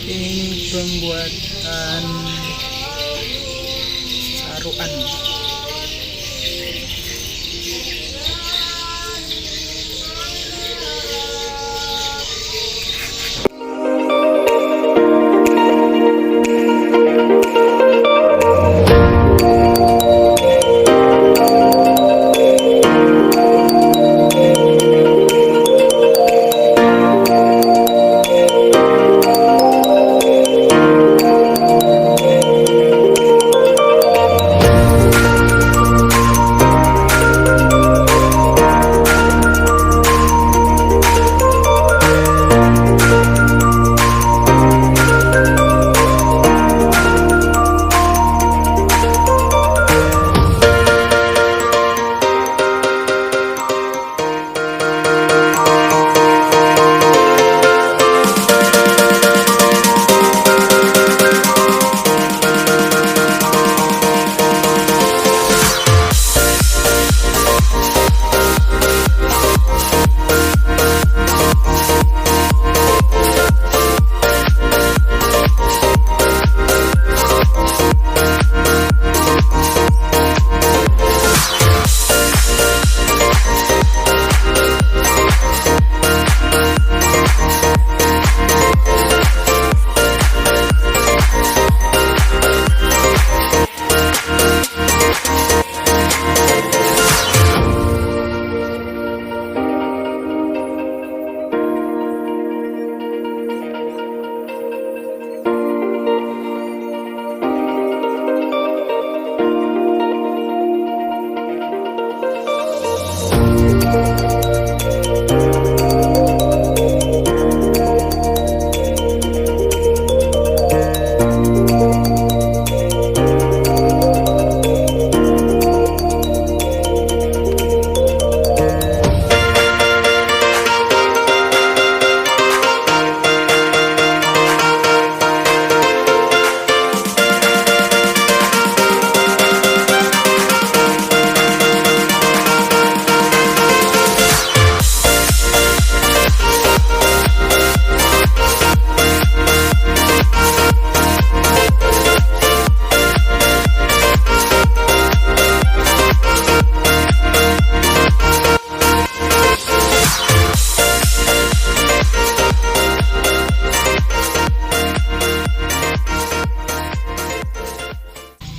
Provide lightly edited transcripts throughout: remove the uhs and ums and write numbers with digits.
Ini pembuatan sarukan.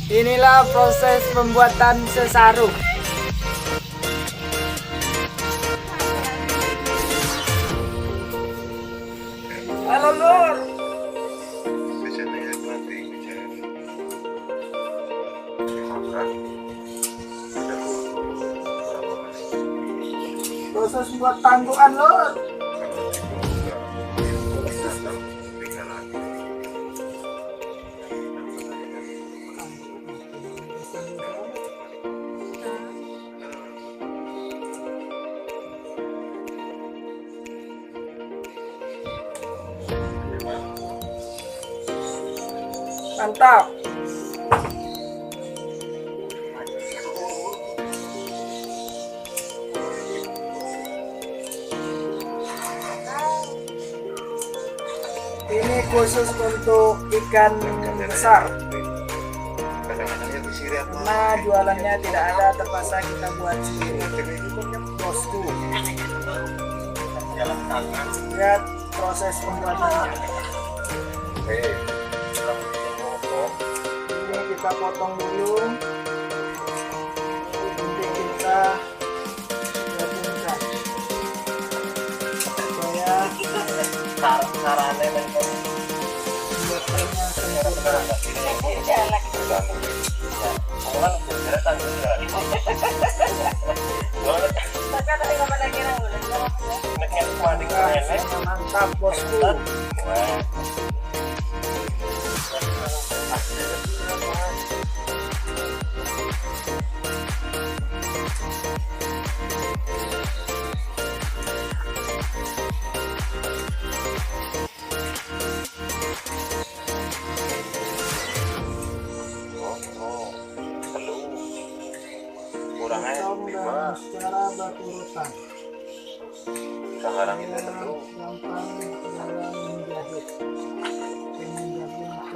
Inilah proses pembuatan sesaru. Halo Lur. Proses buat tangguhan Lur. Mantap. Ini khusus untuk ikan besar. Karena jualannya tidak ada, terpaksa kita buat sendiri. Bosku. Lihat proses pembuatannya. Ini kita potong dulu, nanti kita gabungkan supaya pembuatannya sempurna. Mantap bosku. Dan secara berurutan. Sekarang ini dulu. Gampang dalam menjahit. Oke.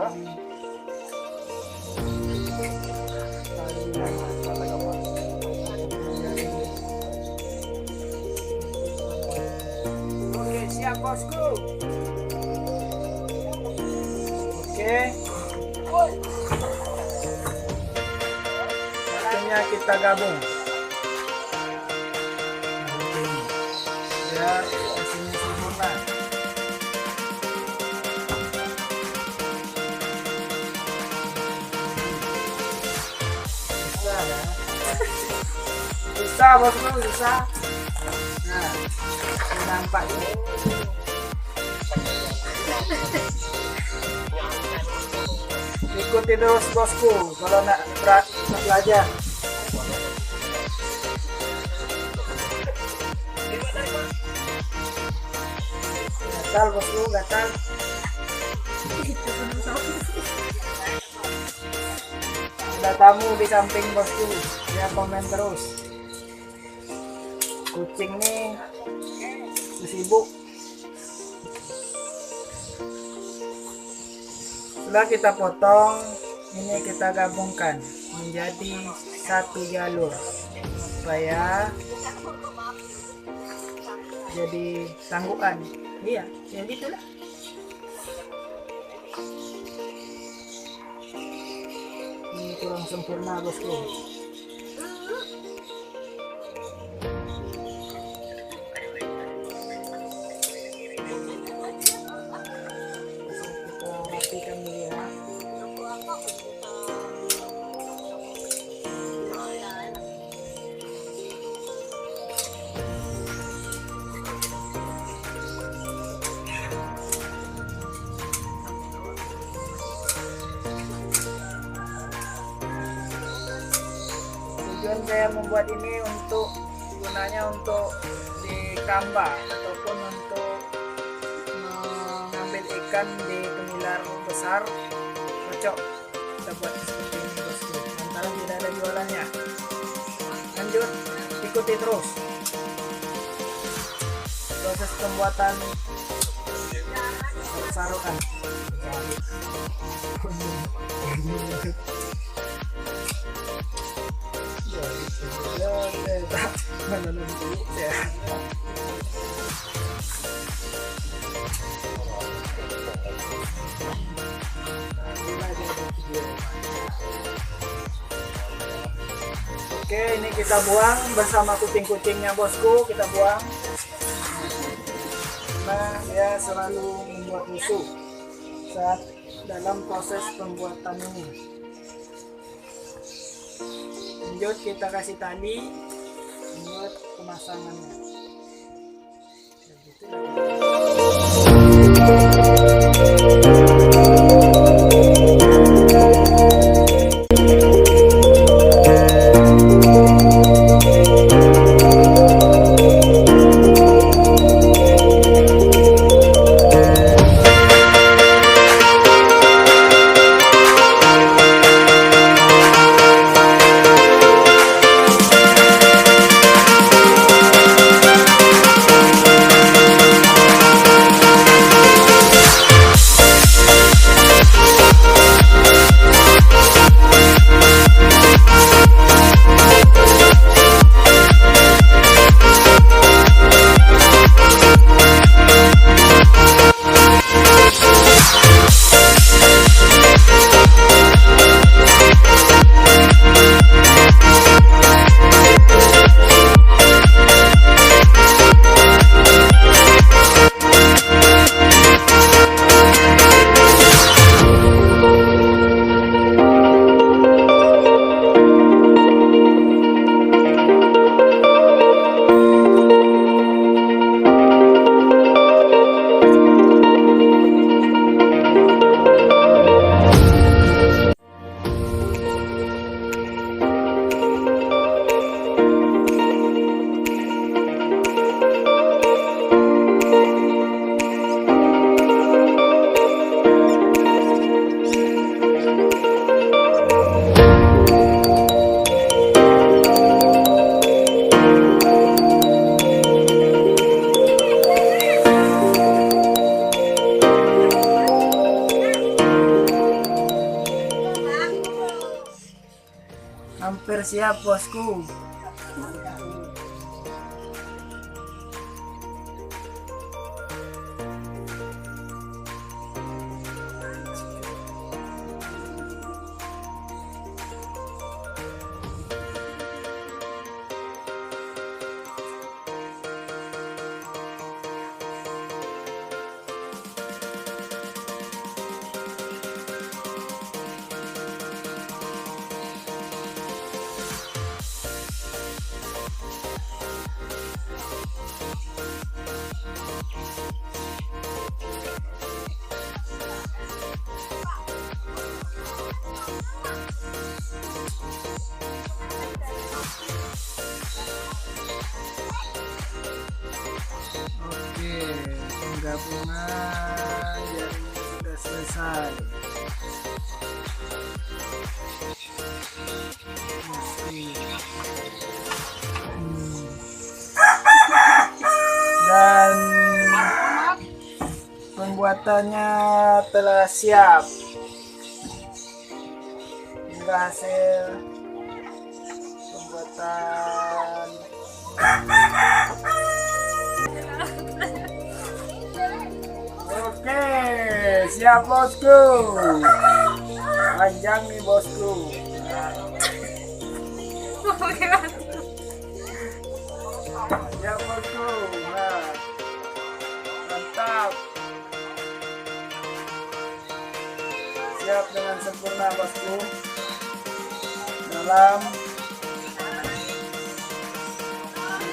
Oke, siap bosku. Oke. Waktunya kita gabung. Biar hasilnya sempurna. Susah ya. Susah bosku, susah. Nah, nampak ini. Ikuti terus bosku kalau nak belajar. Gatal bosku, gatal. Ada tamu di samping bosku, dia komen terus. Kucing nih sibuk. Setelah kita potong, ini kita gabungkan menjadi satu jalur supaya jadi tangguhan. Iya, ya gitulah. Ini kurang sempurna bosku. Kita rapikan dulu ya. Tujuan saya membuat ini gunanya untuk dikamba ataupun untuk mengambil ikan di pengilar besar. Cocok kita buat seperti ini bosku, lantaran tidak ada jualannya. Lanjut, ikuti terus proses pembuatan serokan. Oke, ini kita buang bersama kucing-kucingnya bosku, kita buang. Nah, dia selalu membuat musuh saat dalam proses pembuatan ini. Lanjut, kita kasih tali buat pemasangannya. hampir siap bosku. Oke, penggabungan jaringnya sudah selesai. Dan pembuatannya telah siap. Inilah hasil pembuatan. Oke, siap bosku. Panjang nih bosku. Siap bosku. Nah, mantap. Siap dengan sempurna bosku. Dalam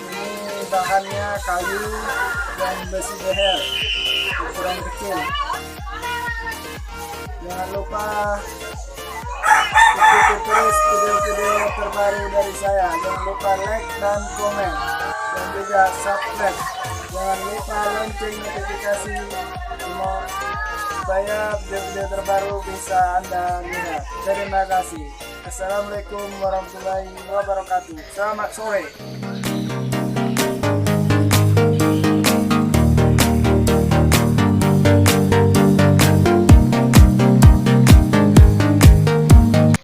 ini bahannya kayu dan besi leher ukuran kecil. Jangan lupa ikuti terus video-video terbaru dari saya. Jangan lupa like dan komen dan juga subscribe. Jangan lupa lonceng notifikasi supaya video-video terbaru bisa Anda lihat. Terima kasih. Assalamualaikum warahmatullahi wabarakatuh. Selamat sore.